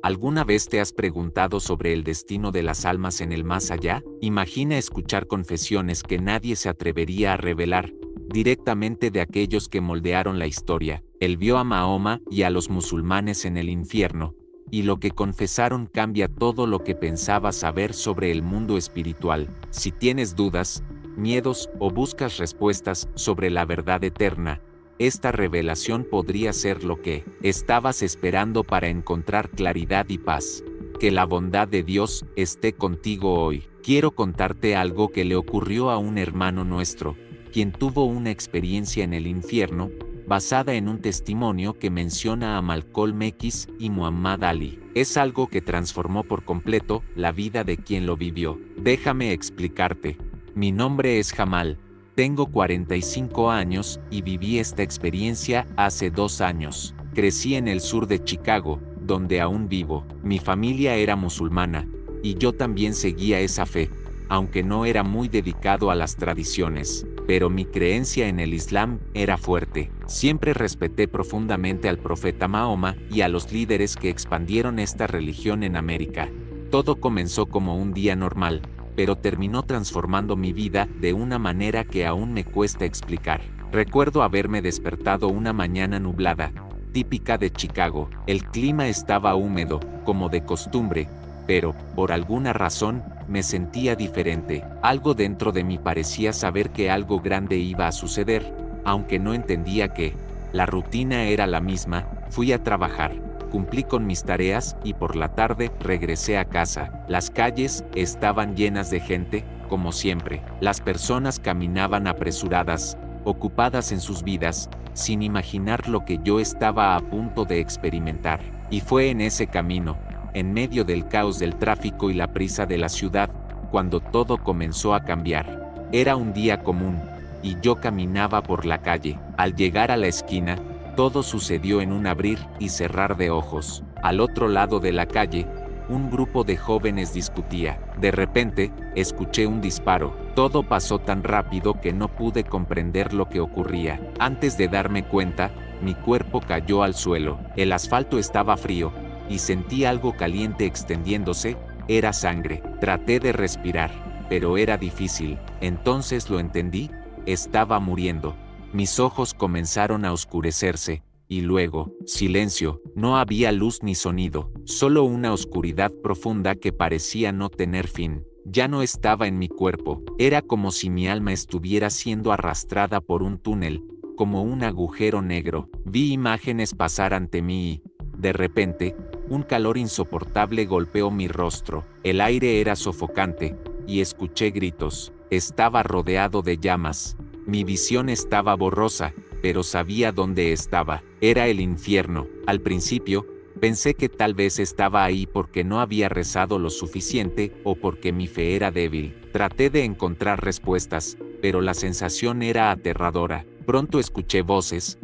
¿Alguna vez te has preguntado sobre el destino de las almas en el más allá? Imagina escuchar confesiones que nadie se atrevería a revelar, directamente de aquellos que moldearon la historia. Él vio a Mahoma y a los musulmanes en el infierno, y lo que confesaron cambia todo lo que pensabas saber sobre el mundo espiritual. Si tienes dudas, miedos o buscas respuestas sobre la verdad eterna, esta revelación podría ser lo que estabas esperando para encontrar claridad y paz. Que la bondad de Dios esté contigo hoy. Quiero contarte algo que le ocurrió a un hermano nuestro, quien tuvo una experiencia en el infierno, basada en un testimonio que menciona a Malcolm X y Muhammad Ali. Es algo que transformó por completo la vida de quien lo vivió. Déjame explicarte. Mi nombre es Jamal. Tengo 45 años y viví esta experiencia hace 2 años. Crecí en el sur de Chicago, donde aún vivo. Mi familia era musulmana, y yo también seguía esa fe, aunque no era muy dedicado a las tradiciones, pero mi creencia en el Islam era fuerte. Siempre respeté profundamente al profeta Mahoma y a los líderes que expandieron esta religión en América. Todo comenzó como un día normal, pero terminó transformando mi vida de una manera que aún me cuesta explicar. Recuerdo haberme despertado una mañana nublada, típica de Chicago. El clima estaba húmedo, como de costumbre, pero, por alguna razón, me sentía diferente. Algo dentro de mí parecía saber que algo grande iba a suceder, aunque no entendía qué. La rutina era la misma. Fui a trabajar. Cumplí con mis tareas y por la tarde regresé a casa. Las calles estaban llenas de gente, como siempre. Las personas caminaban apresuradas, ocupadas en sus vidas, sin imaginar lo que yo estaba a punto de experimentar. Y fue en ese camino, en medio del caos del tráfico y la prisa de la ciudad, cuando todo comenzó a cambiar. Era un día común, y yo caminaba por la calle. Al llegar a la esquina, todo sucedió en un abrir y cerrar de ojos. Al otro lado de la calle, un grupo de jóvenes discutía. De repente, escuché un disparo. Todo pasó tan rápido que no pude comprender lo que ocurría. Antes de darme cuenta, mi cuerpo cayó al suelo. El asfalto estaba frío, y sentí algo caliente extendiéndose. Era sangre. Traté de respirar, pero era difícil. Entonces lo entendí. Estaba muriendo. Mis ojos comenzaron a oscurecerse, y luego, silencio. No había luz ni sonido, solo una oscuridad profunda que parecía no tener fin. Ya no estaba en mi cuerpo, era como si mi alma estuviera siendo arrastrada por un túnel, como un agujero negro. Vi imágenes pasar ante mí y, de repente, un calor insoportable golpeó mi rostro. El aire era sofocante, y escuché gritos. Estaba rodeado de llamas. Mi visión estaba borrosa, pero sabía dónde estaba. Era el infierno. Al principio, pensé que tal vez estaba ahí porque no había rezado lo suficiente o porque mi fe era débil. Traté de encontrar respuestas, pero la sensación era aterradora. Pronto escuché voces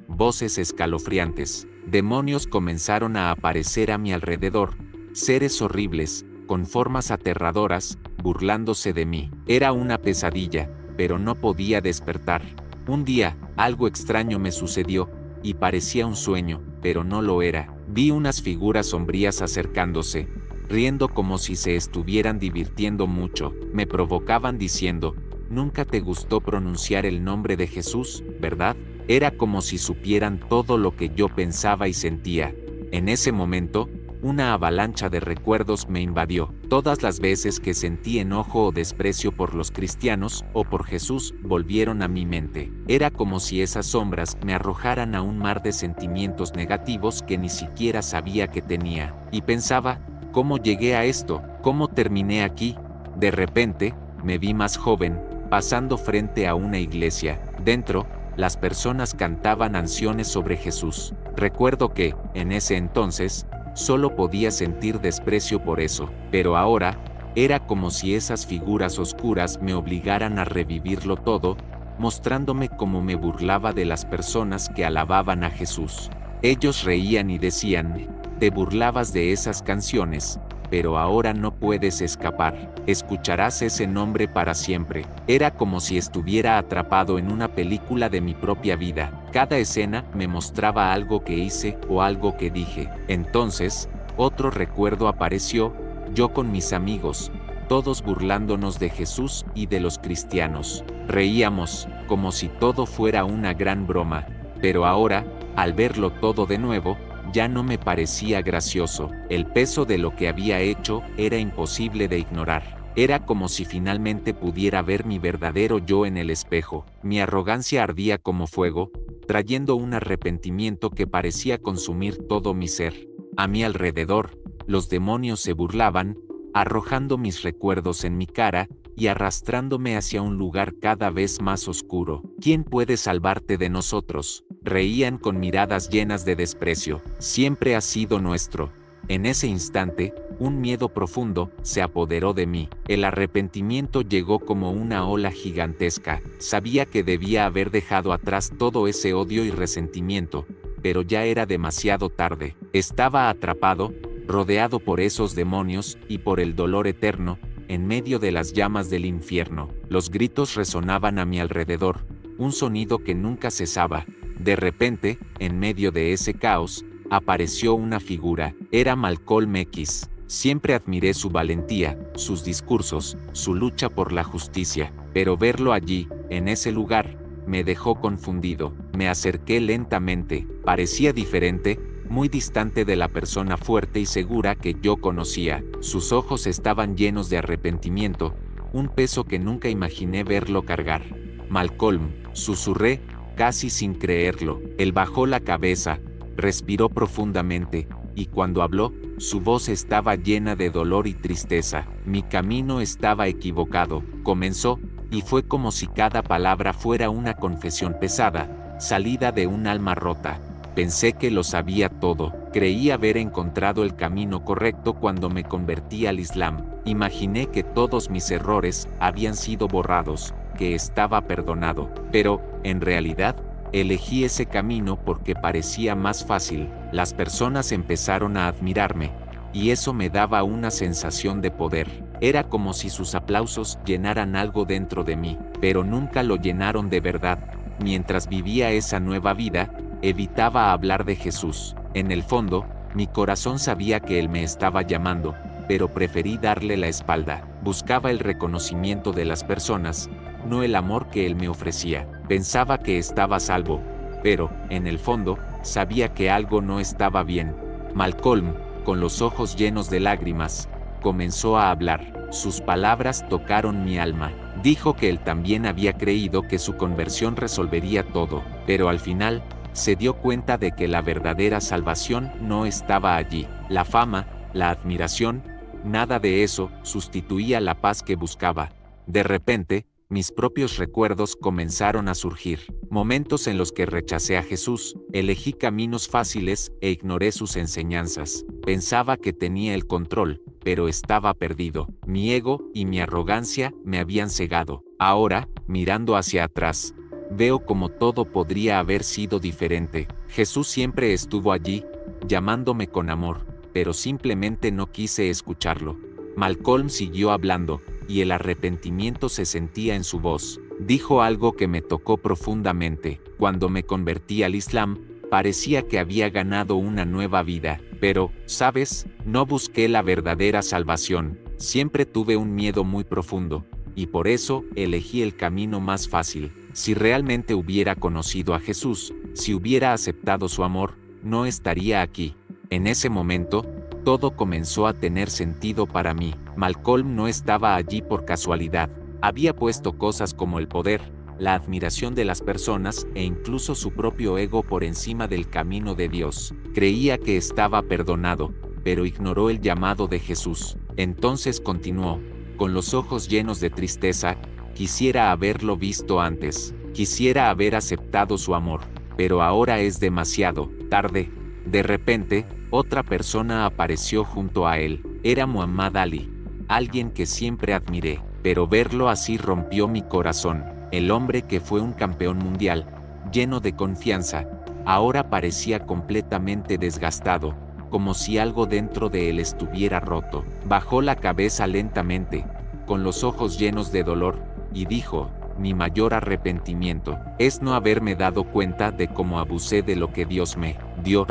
escalofriantes. Demonios comenzaron a aparecer a mi alrededor, seres horribles, con formas aterradoras, burlándose de mí. Era una pesadilla, pero no podía despertar. Un día, algo extraño me sucedió, y parecía un sueño, pero no lo era. Vi unas figuras sombrías acercándose, riendo como si se estuvieran divirtiendo mucho. Me provocaban diciendo, «Nunca te gustó pronunciar el nombre de Jesús, ¿verdad?». Era como si supieran todo lo que yo pensaba y sentía. En ese momento, una avalancha de recuerdos me invadió. Todas las veces que sentí enojo o desprecio por los cristianos o por Jesús volvieron a mi mente. Era como si esas sombras me arrojaran a un mar de sentimientos negativos que ni siquiera sabía que tenía. Y pensaba, ¿cómo llegué a esto? ¿Cómo terminé aquí? De repente, me vi más joven, pasando frente a una iglesia. Dentro, las personas cantaban canciones sobre Jesús. Recuerdo que, en ese entonces, solo podía sentir desprecio por eso, pero ahora, era como si esas figuras oscuras me obligaran a revivirlo todo, mostrándome cómo me burlaba de las personas que alababan a Jesús. Ellos reían y decían, te burlabas de esas canciones, pero ahora no puedes escapar, escucharás ese nombre para siempre. Era como si estuviera atrapado en una película de mi propia vida. Cada escena me mostraba algo que hice o algo que dije. Entonces, Otro recuerdo apareció, yo con mis amigos, todos burlándonos de Jesús y de los cristianos. Reíamos, como si todo fuera una gran broma, pero ahora, al verlo todo de nuevo, ya no me parecía gracioso. El peso de lo que había hecho era imposible de ignorar. Era como si finalmente pudiera ver mi verdadero yo en el espejo. Mi arrogancia ardía como fuego, trayendo un arrepentimiento que parecía consumir todo mi ser. A mi alrededor, los demonios se burlaban, arrojando mis recuerdos en mi cara y arrastrándome hacia un lugar cada vez más oscuro. ¿Quién puede salvarte de nosotros? Reían con miradas llenas de desprecio. Siempre ha sido nuestro. En ese instante, un miedo profundo se apoderó de mí. El arrepentimiento llegó como una ola gigantesca. Sabía que debía haber dejado atrás todo ese odio y resentimiento, pero ya era demasiado tarde. Estaba atrapado, rodeado por esos demonios y por el dolor eterno, en medio de las llamas del infierno. Los gritos resonaban a mi alrededor, un sonido que nunca cesaba. De repente, en medio de ese caos, apareció una figura. Era Malcolm X. Siempre admiré su valentía, sus discursos, su lucha por la justicia, pero verlo allí, en ese lugar, me dejó confundido. Me acerqué lentamente. Parecía diferente, muy distante de la persona fuerte y segura que yo conocía. Sus ojos estaban llenos de arrepentimiento, un peso que nunca imaginé verlo cargar. Malcolm, susurré, casi sin creerlo. Él bajó la cabeza, respiró profundamente, y cuando habló, su voz estaba llena de dolor y tristeza. Mi camino estaba equivocado, comenzó, y fue como si cada palabra fuera una confesión pesada, salida de un alma rota. Pensé que lo sabía todo. Creí haber encontrado el camino correcto cuando me convertí al Islam. Imaginé que todos mis errores habían sido borrados, que estaba perdonado. Pero, en realidad, elegí ese camino porque parecía más fácil. Las personas empezaron a admirarme, y eso me daba una sensación de poder. Era como si sus aplausos llenaran algo dentro de mí, pero nunca lo llenaron de verdad. Mientras vivía esa nueva vida, evitaba hablar de Jesús. En el fondo, mi corazón sabía que Él me estaba llamando, pero preferí darle la espalda. Buscaba el reconocimiento de las personas, no el amor que Él me ofrecía. Pensaba que estaba salvo, pero, en el fondo, sabía que algo no estaba bien. Malcolm, con los ojos llenos de lágrimas, comenzó a hablar. Sus palabras tocaron mi alma. Dijo que él también había creído que su conversión resolvería todo, pero al final, se dio cuenta de que la verdadera salvación no estaba allí. La fama, la admiración, nada de eso sustituía la paz que buscaba. De repente, mis propios recuerdos comenzaron a surgir. Momentos en los que rechacé a Jesús, elegí caminos fáciles e ignoré sus enseñanzas. Pensaba que tenía el control, pero estaba perdido. Mi ego y mi arrogancia me habían cegado. Ahora, mirando hacia atrás, veo como todo podría haber sido diferente. Jesús siempre estuvo allí, llamándome con amor, pero simplemente no quise escucharlo. Malcolm siguió hablando, y el arrepentimiento se sentía en su voz. Dijo algo que me tocó profundamente. Cuando me convertí al Islam, parecía que había ganado una nueva vida, pero, ¿sabes? No busqué la verdadera salvación. Siempre tuve un miedo muy profundo, y por eso elegí el camino más fácil. Si realmente hubiera conocido a Jesús, si hubiera aceptado su amor, no estaría aquí. En ese momento, todo comenzó a tener sentido para mí. Malcolm no estaba allí por casualidad. Había puesto cosas como el poder, la admiración de las personas e incluso su propio ego por encima del camino de Dios. Creía que estaba perdonado, pero ignoró el llamado de Jesús. Entonces continuó, con los ojos llenos de tristeza: quisiera haberlo visto antes. Quisiera haber aceptado su amor, pero ahora es demasiado tarde. De repente, otra persona apareció junto a él. Era Muhammad Ali, alguien que siempre admiré, pero verlo así rompió mi corazón. El hombre que fue un campeón mundial, lleno de confianza, ahora parecía completamente desgastado, como si algo dentro de él estuviera roto. Bajó la cabeza lentamente, con los ojos llenos de dolor, y dijo: mi mayor arrepentimiento es no haberme dado cuenta de cómo abusé de lo que Dios me dio.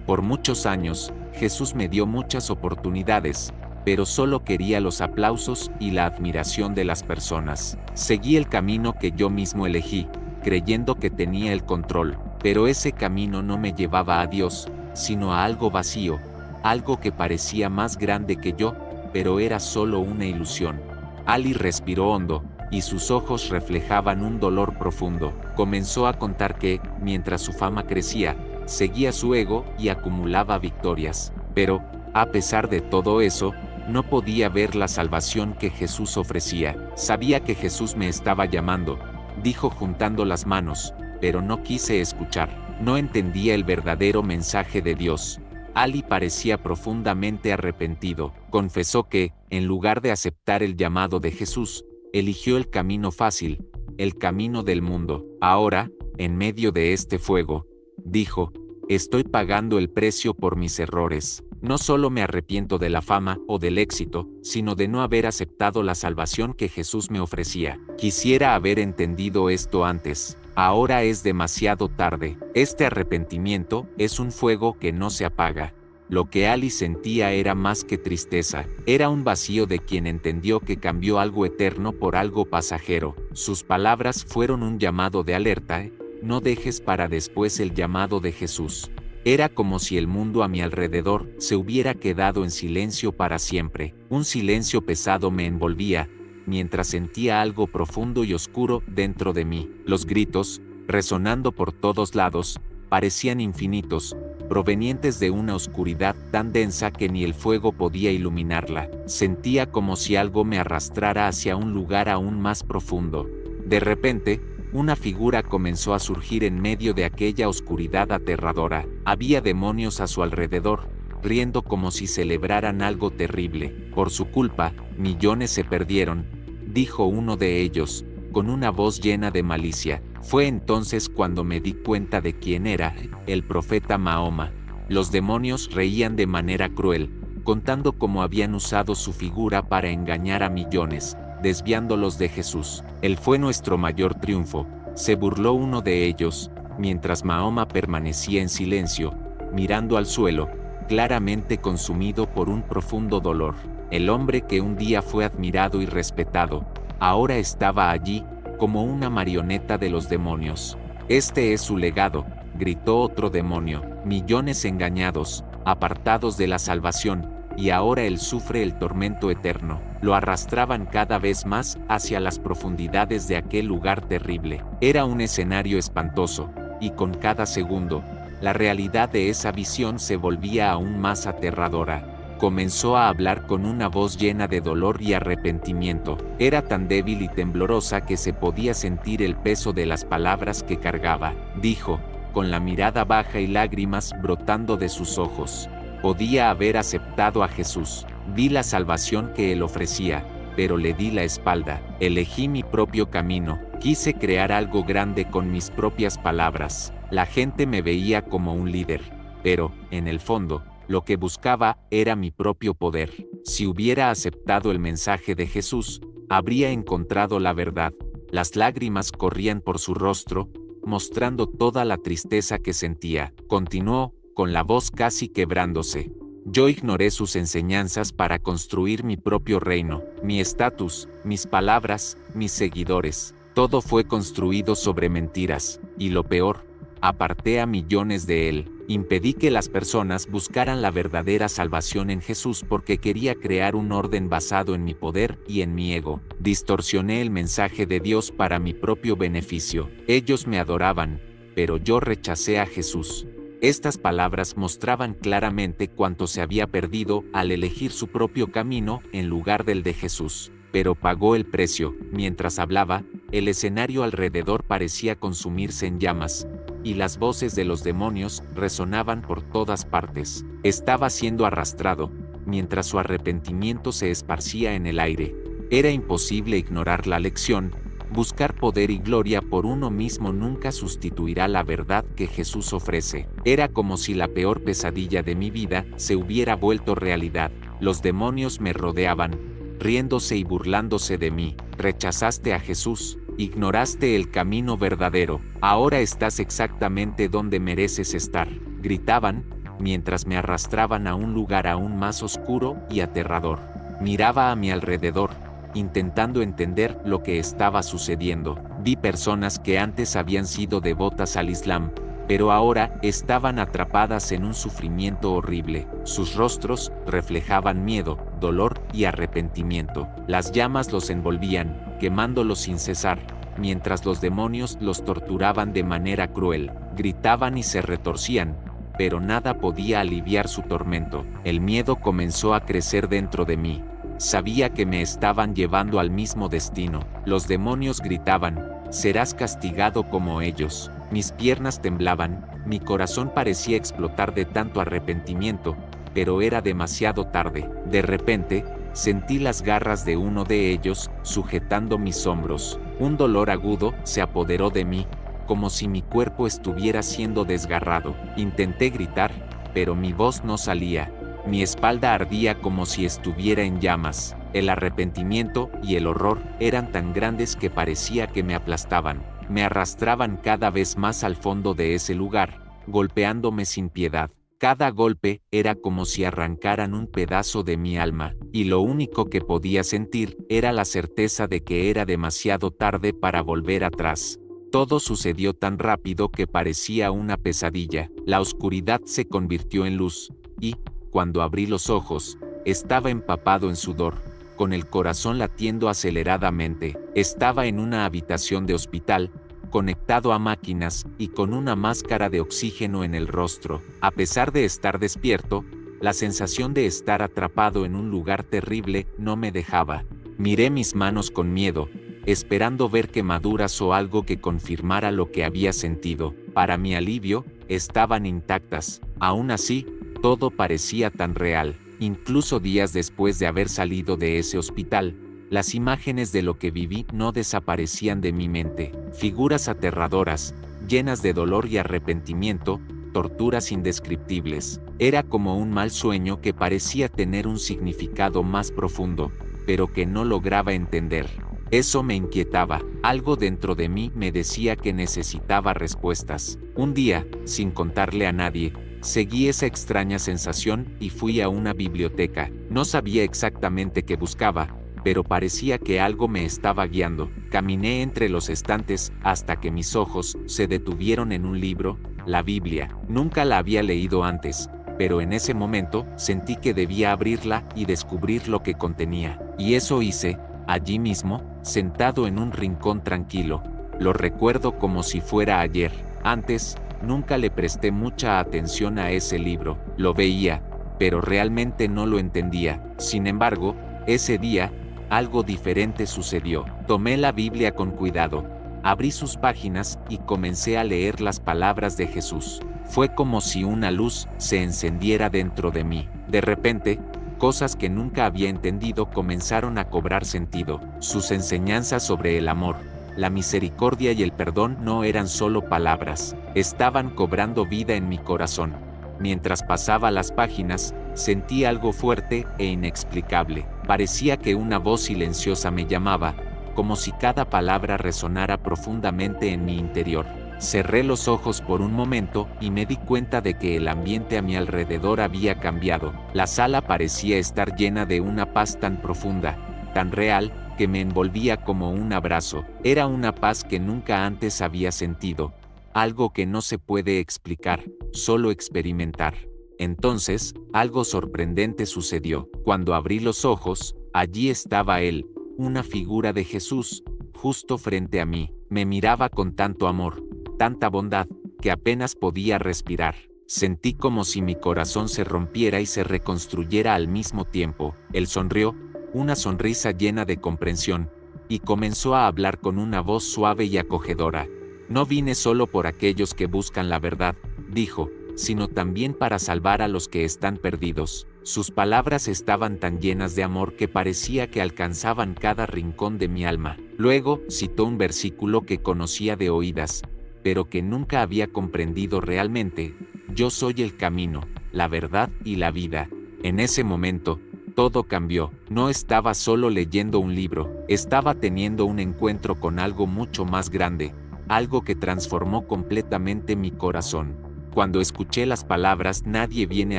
Por muchos años, Jesús me dio muchas oportunidades, pero solo quería los aplausos y la admiración de las personas. Seguí el camino que yo mismo elegí, creyendo que tenía el control, pero ese camino no me llevaba a Dios, sino a algo vacío, algo que parecía más grande que yo, pero era solo una ilusión. Ali respiró hondo, y sus ojos reflejaban un dolor profundo. Comenzó a contar que, mientras su fama crecía, seguía su ego y acumulaba victorias. Pero, a pesar de todo eso, no podía ver la salvación que Jesús ofrecía. Sabía que Jesús me estaba llamando, dijo juntando las manos, pero no quise escuchar. No entendía el verdadero mensaje de Dios. Ali parecía profundamente arrepentido. Confesó que, en lugar de aceptar el llamado de Jesús, eligió el camino fácil, el camino del mundo. Ahora, en medio de este fuego, dijo, estoy pagando el precio por mis errores. No solo me arrepiento de la fama o del éxito, sino de no haber aceptado la salvación que Jesús me ofrecía. Quisiera haber entendido esto antes. Ahora es demasiado tarde. Este arrepentimiento es un fuego que no se apaga. Lo que Ali sentía era más que tristeza, era un vacío de quien entendió que cambió algo eterno por algo pasajero. Sus palabras fueron un llamado de alerta, no dejes para después el llamado de Jesús. Era como si el mundo a mi alrededor se hubiera quedado en silencio para siempre. Un silencio pesado me envolvía, mientras sentía algo profundo y oscuro dentro de mí. Los gritos, resonando por todos lados, parecían infinitos, provenientes de una oscuridad tan densa que ni el fuego podía iluminarla. Sentía como si algo me arrastrara hacia un lugar aún más profundo. De repente, una figura comenzó a surgir en medio de aquella oscuridad aterradora. Había demonios a su alrededor, riendo como si celebraran algo terrible. Por su culpa, millones se perdieron, dijo uno de ellos, con una voz llena de malicia. Fue entonces cuando me di cuenta de quién era, el profeta Mahoma. Los demonios reían de manera cruel, contando cómo habían usado su figura para engañar a millones, desviándolos de Jesús. Él fue nuestro mayor triunfo, se burló uno de ellos, mientras Mahoma permanecía en silencio, mirando al suelo, claramente consumido por un profundo dolor. El hombre que un día fue admirado y respetado, ahora estaba allí, como una marioneta de los demonios. Este es su legado, gritó otro demonio, millones engañados, apartados de la salvación, y ahora él sufre el tormento eterno. Lo arrastraban cada vez más hacia las profundidades de aquel lugar terrible. Era un escenario espantoso, y con cada segundo, la realidad de esa visión se volvía aún más aterradora. Comenzó a hablar con una voz llena de dolor y arrepentimiento. Era tan débil y temblorosa que se podía sentir el peso de las palabras que cargaba. Dijo, con la mirada baja y lágrimas brotando de sus ojos. Podía haber aceptado a Jesús. Vi la salvación que él ofrecía, pero le di la espalda. Elegí mi propio camino. Quise crear algo grande con mis propias palabras. La gente me veía como un líder, pero, en el fondo, lo que buscaba era mi propio poder. Si hubiera aceptado el mensaje de Jesús, habría encontrado la verdad. Las lágrimas corrían por su rostro, mostrando toda la tristeza que sentía. Continuó, con la voz casi quebrándose. Yo ignoré sus enseñanzas para construir mi propio reino, mi estatus, mis palabras, mis seguidores. Todo fue construido sobre mentiras, y lo peor, aparté a millones de él. Impedí que las personas buscaran la verdadera salvación en Jesús porque quería crear un orden basado en mi poder y en mi ego. Distorsioné el mensaje de Dios para mi propio beneficio. Ellos me adoraban, pero yo rechacé a Jesús. Estas palabras mostraban claramente cuánto se había perdido al elegir su propio camino en lugar del de Jesús. Pero pagó el precio. Mientras hablaba, el escenario alrededor parecía consumirse en llamas, y las voces de los demonios resonaban por todas partes. Estaba siendo arrastrado, mientras su arrepentimiento se esparcía en el aire. Era imposible ignorar la lección. Buscar poder y gloria por uno mismo nunca sustituirá la verdad que Jesús ofrece. Era como si la peor pesadilla de mi vida se hubiera vuelto realidad. Los demonios me rodeaban, riéndose y burlándose de mí. Rechazaste a Jesús, ignoraste el camino verdadero. Ahora estás exactamente donde mereces estar, gritaban, mientras me arrastraban a un lugar aún más oscuro y aterrador. Miraba a mi alrededor, intentando entender lo que estaba sucediendo. Vi personas que antes habían sido devotas al Islam, pero ahora estaban atrapadas en un sufrimiento horrible. Sus rostros reflejaban miedo, dolor y arrepentimiento. Las llamas los envolvían, quemándolos sin cesar, mientras los demonios los torturaban de manera cruel. Gritaban y se retorcían, pero nada podía aliviar su tormento. El miedo comenzó a crecer dentro de mí. Sabía que me estaban llevando al mismo destino. Los demonios gritaban: serás castigado como ellos. Mis piernas temblaban, mi corazón parecía explotar de tanto arrepentimiento, pero era demasiado tarde. De repente, sentí las garras de uno de ellos sujetando mis hombros. Un dolor agudo se apoderó de mí, como si mi cuerpo estuviera siendo desgarrado. Intenté gritar, pero mi voz no salía. Mi espalda ardía como si estuviera en llamas. El arrepentimiento y el horror eran tan grandes que parecía que me aplastaban. Me arrastraban cada vez más al fondo de ese lugar, golpeándome sin piedad. Cada golpe era como si arrancaran un pedazo de mi alma, y lo único que podía sentir era la certeza de que era demasiado tarde para volver atrás. Todo sucedió tan rápido que parecía una pesadilla. La oscuridad se convirtió en luz, y, cuando abrí los ojos, estaba empapado en sudor, con el corazón latiendo aceleradamente. Estaba en una habitación de hospital, conectado a máquinas y con una máscara de oxígeno en el rostro. A pesar de estar despierto, la sensación de estar atrapado en un lugar terrible no me dejaba. Miré mis manos con miedo, esperando ver quemaduras o algo que confirmara lo que había sentido. Para mi alivio, estaban intactas. Aún así, todo parecía tan real. Incluso días después de haber salido de ese hospital, las imágenes de lo que viví no desaparecían de mi mente. Figuras aterradoras, llenas de dolor y arrepentimiento, torturas indescriptibles. Era como un mal sueño que parecía tener un significado más profundo, pero que no lograba entender. Eso me inquietaba. Algo dentro de mí me decía que necesitaba respuestas. Un día, sin contarle a nadie, seguí esa extraña sensación y fui a una biblioteca. No sabía exactamente qué buscaba, pero parecía que algo me estaba guiando. Caminé entre los estantes hasta que mis ojos se detuvieron en un libro, la Biblia. Nunca la había leído antes, pero en ese momento sentí que debía abrirla y descubrir lo que contenía. Y eso hice, allí mismo, sentado en un rincón tranquilo. Lo recuerdo como si fuera ayer. Antes, nunca le presté mucha atención a ese libro. Lo veía, pero realmente no lo entendía. Sin embargo, ese día, algo diferente sucedió. Tomé la Biblia con cuidado, abrí sus páginas y comencé a leer las palabras de Jesús. Fue como si una luz se encendiera dentro de mí. De repente, cosas que nunca había entendido comenzaron a cobrar sentido. Sus enseñanzas sobre el amor, la misericordia y el perdón no eran solo palabras, estaban cobrando vida en mi corazón. Mientras pasaba las páginas, sentí algo fuerte e inexplicable. Parecía que una voz silenciosa me llamaba, como si cada palabra resonara profundamente en mi interior. Cerré los ojos por un momento y me di cuenta de que el ambiente a mi alrededor había cambiado. La sala parecía estar llena de una paz tan profunda, tan real, que me envolvía como un abrazo. Era una paz que nunca antes había sentido, algo que no se puede explicar, solo experimentar. Entonces, algo sorprendente sucedió. Cuando abrí los ojos, allí estaba él, una figura de Jesús, justo frente a mí. Me miraba con tanto amor, tanta bondad, que apenas podía respirar. Sentí como si mi corazón se rompiera y se reconstruyera al mismo tiempo. Él sonrió, una sonrisa llena de comprensión, y comenzó a hablar con una voz suave y acogedora. No vine solo por aquellos que buscan la verdad, dijo, sino también para salvar a los que están perdidos. Sus palabras estaban tan llenas de amor que parecía que alcanzaban cada rincón de mi alma. Luego, citó un versículo que conocía de oídas, pero que nunca había comprendido realmente: yo soy el camino, la verdad y la vida. En ese momento, todo cambió. No estaba solo leyendo un libro, estaba teniendo un encuentro con algo mucho más grande, algo que transformó completamente mi corazón. Cuando escuché las palabras "nadie viene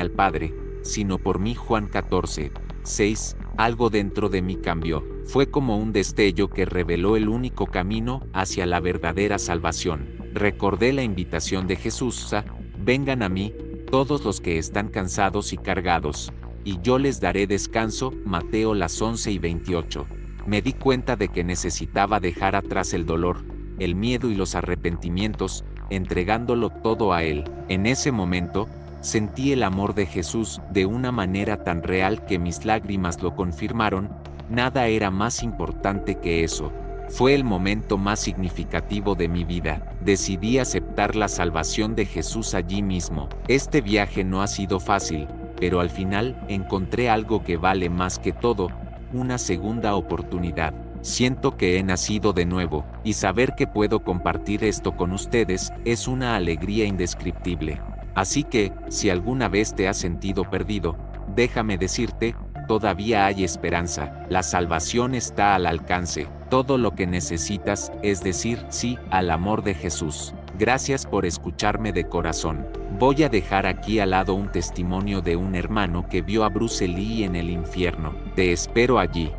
al Padre, sino por mí", Juan 14, 6, algo dentro de mí cambió. Fue como un destello que reveló el único camino hacia la verdadera salvación. Recordé la invitación de Jesús a: vengan a mí, todos los que están cansados y cargados, y yo les daré descanso, Mateo 11:28. Me di cuenta de que necesitaba dejar atrás el dolor, el miedo y los arrepentimientos, entregándolo todo a Él. En ese momento, sentí el amor de Jesús de una manera tan real que mis lágrimas lo confirmaron. Nada era más importante que eso. Fue el momento más significativo de mi vida. Decidí aceptar la salvación de Jesús allí mismo. Este viaje no ha sido fácil, pero al final encontré algo que vale más que todo: una segunda oportunidad. Siento que he nacido de nuevo, y saber que puedo compartir esto con ustedes es una alegría indescriptible. Así que, si alguna vez te has sentido perdido, déjame decirte, todavía hay esperanza. La salvación está al alcance. Todo lo que necesitas es decir sí al amor de Jesús. Gracias por escucharme de corazón. Voy a dejar aquí al lado un testimonio de un hermano que vio a Bruce Lee en el infierno. Te espero allí.